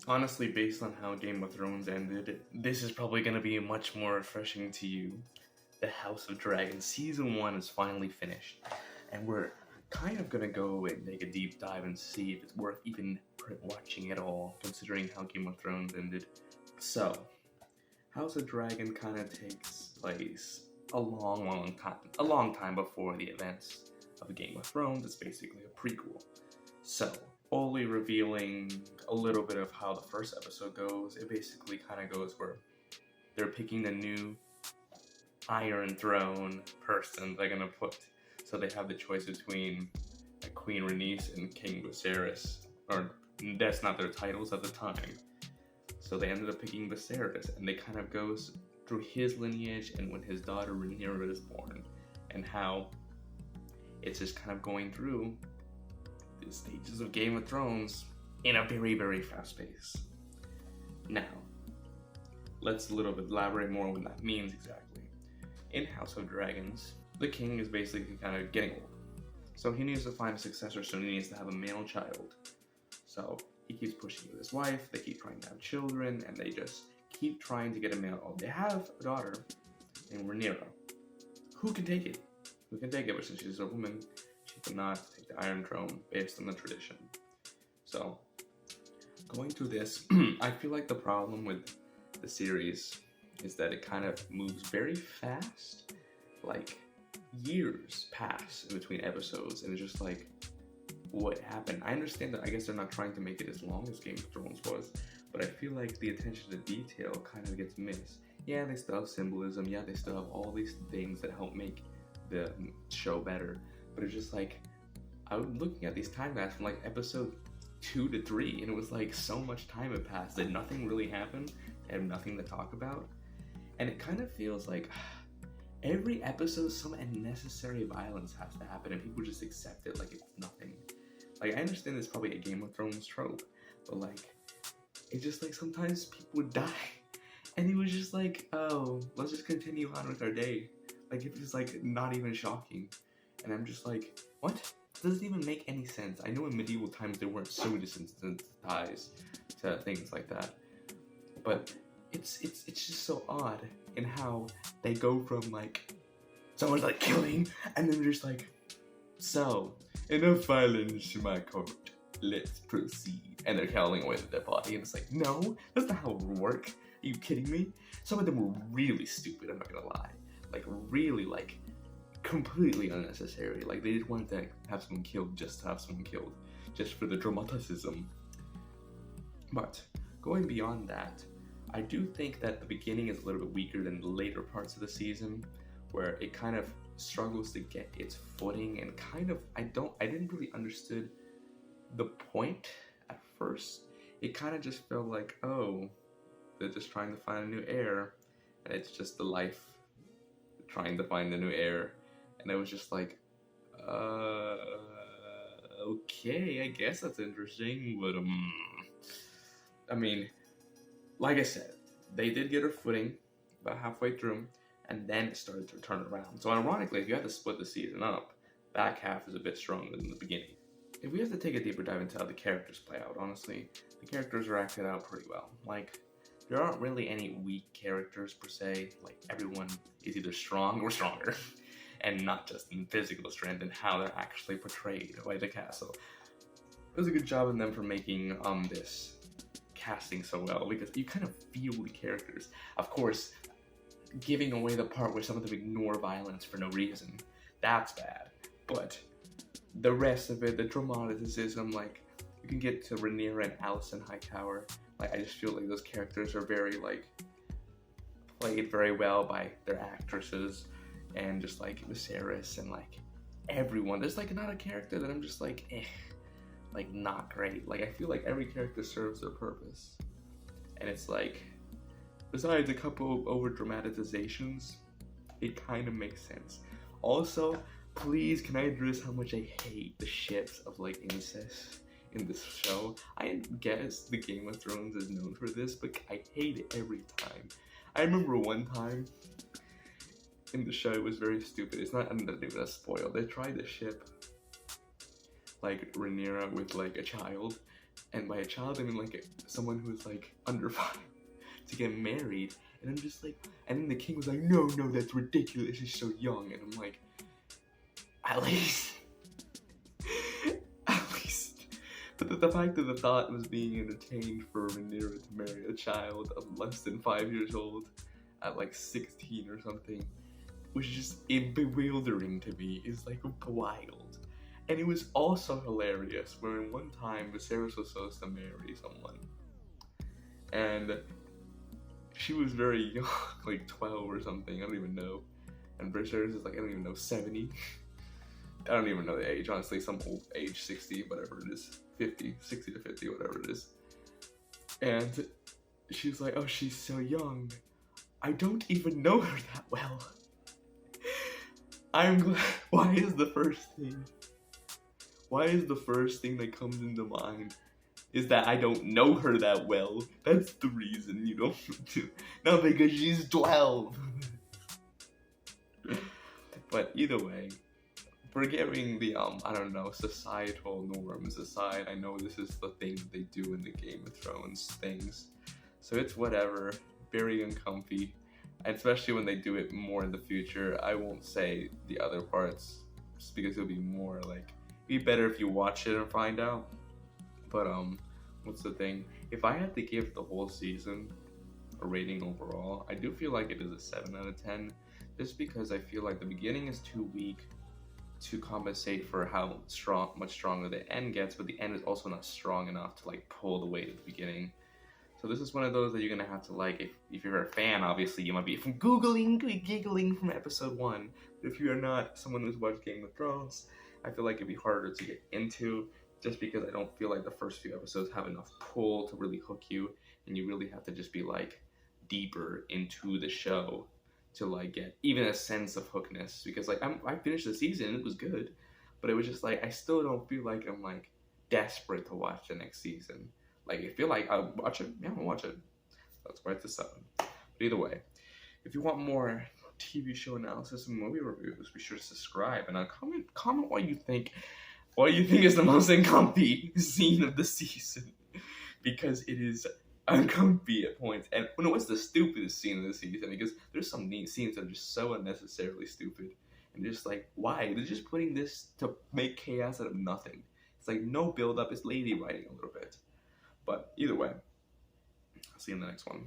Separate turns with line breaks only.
Honestly, based on how Game of Thrones ended, this is probably going to be much more refreshing to you. The House of Dragons Season 1 is finally finished, and we're kind of going to go and take a deep dive and see if it's worth even watching at all, considering how Game of Thrones ended. So, House of Dragon kind of takes place a long time before the events of Game of Thrones. It's basically a prequel. So, only revealing a little bit of how the first episode goes, it basically kind of goes where they're picking a new Iron Throne person they're gonna put. So they have the choice between Queen Rhaenys and King Viserys, or that's not their titles at the time. So they ended up picking Viserys, and they kind of goes through his lineage and when his daughter Rhaenyra is born, and how it's just kind of going through the stages of Game of Thrones in a very, very fast pace. Now, let's a little bit elaborate more on what that means exactly. In House of Dragons, the king is basically kind of getting old. So he needs to find a successor, so he needs to have a male child. So he keeps pushing with his wife, they keep trying to have children, and they just keep trying to get a male. Oh, they have a daughter named Rhaenyra. Who can take it? Who can take it? But since she's a woman, she cannot take the Iron Throne based on the tradition. So, going through this, I feel like the problem with the series is that it kind of moves very fast. Like, years pass in between episodes, and it's just like, what happened? I understand that I guess they're not trying to make it as long as Game of Thrones was, but I feel like the attention to detail kind of gets missed. Yeah, they still have symbolism, yeah, they still have all these things that help make the show better, but it's just like, I was looking at these timelines from like episode 2 to 3, and it was like so much time had passed that nothing really happened, and nothing to talk about, and it kind of feels like every episode some unnecessary violence has to happen, and people just accept it like it's nothing. Like, I understand it's probably a Game of Thrones trope, but like, it's just like sometimes people would die, and it was just like, oh, let's just continue on with our day. Like, it was like not even shocking, and I'm just like, what? It doesn't even make any sense. I know in medieval times they weren't so desensitized to things like that, but it's just so odd in how they go from like someone's like killing, and then they're just like, so enough violence in my court, let's proceed, and they're killing away with their body, and it's like, no, that's not how it would work. Are you kidding me? Some of them were really stupid, I'm not gonna lie. Like, really, like, completely unnecessary. Like, they just wanted to have someone killed just to have someone killed, just for the dramaticism. But going beyond that, I do think that the beginning is a little bit weaker than the later parts of the season, where it kind of struggles to get its footing, and kind of, I didn't really understood the point at first. It kind of just felt like, oh, they're just trying to find a new heir, and it's just the life trying to find a new heir, and I was just like, okay, I guess that's interesting, but I mean, like I said, they did get her footing about halfway through, and then it started to turn around. So ironically, if you had to split the season up, back half is a bit stronger than the beginning. If we have to take a deeper dive into how the characters play out, honestly, the characters are acted out pretty well. Like, there aren't really any weak characters per se. Like, everyone is either strong or stronger, and not just in physical strength and how they're actually portrayed by the cast. So it was a good job in them for making this casting so well, because you kind of feel the characters. Of course, giving away the part where some of them ignore violence for no reason, that's bad. But the rest of it, the dramaticism, like, you can get to Rhaenyra and Alicent Hightower. Like, I just feel like those characters are very, like, played very well by their actresses, and just like Viserys and like everyone. There's like not a character that I'm just like, like not great. Like, I feel like every character serves their purpose, and it's like, besides a couple of over dramatizations, it kind of makes sense. Also, please, can I address how much I hate the shits of like incest in this show? I guess the Game of Thrones is known for this, but I hate it every time. I remember one time in the show, it was very stupid. It's not even a spoil. They tried to ship like Rhaenyra with like a child, And by a child, I mean like someone who's like under 5 to get married. And I'm just like, and then the king was like, no, that's ridiculous. She's so young. And I'm like, at least, at least. But the fact that the thought was being entertained for Rhaenyra to marry a child of less than 5 years old at like 16 or something was just bewildering to me. It's like wild. And it was also hilarious when one time Viserys was supposed to marry someone. And she was very young, like 12 or something, I don't even know. And Viserys is like, I don't even know, 70? I don't even know the age, honestly, some old age, 60, whatever it is, 50, 60 to 50, whatever it is. And she's like, oh, she's so young. I don't even know her that well. I'm glad. Why is the first thing that comes into mind is that I don't know her that well? That's the reason you don't do. Not because she's 12. But either way, forgetting the I don't know, societal norms aside, I know this is the thing that they do in the Game of Thrones things, so it's whatever. Very uncomfy, and especially when they do it more in the future. I won't say the other parts just because it'll be more like, it'd be better if you watch it and find out. But what's the thing? If I had to give the whole season a rating overall, I do feel like it is a 7 out of 10, just because I feel like the beginning is too weak to compensate for how much stronger the end gets, but the end is also not strong enough to like pull the weight at the beginning. So this is one of those that you're gonna have to like, if you're a fan, obviously you might be from giggling from episode 1. But if you are not someone who's watched Game of Thrones, I feel like it'd be harder to get into, just because I don't feel like the first few episodes have enough pull to really hook you, and you really have to just be like deeper into the show to like get even a sense of hookness. Because like I finished the season and it was good, but it was just like I still don't feel like I'm like desperate to watch the next season. Like I feel like I'll watch it, yeah, I'll watch it. That's why it's a 7. But either way, if you want more TV show analysis and movie reviews, be sure to subscribe and comment what you think. What you think is the most uncomfy scene of the season, because it is uncomfy at points. And what's the stupidest scene of the season? Because there's some neat scenes that are just so unnecessarily stupid, and just like, why? They're just putting this to make chaos out of nothing. It's like no build up. It's lazy writing a little bit. But either way, I'll see you in the next one.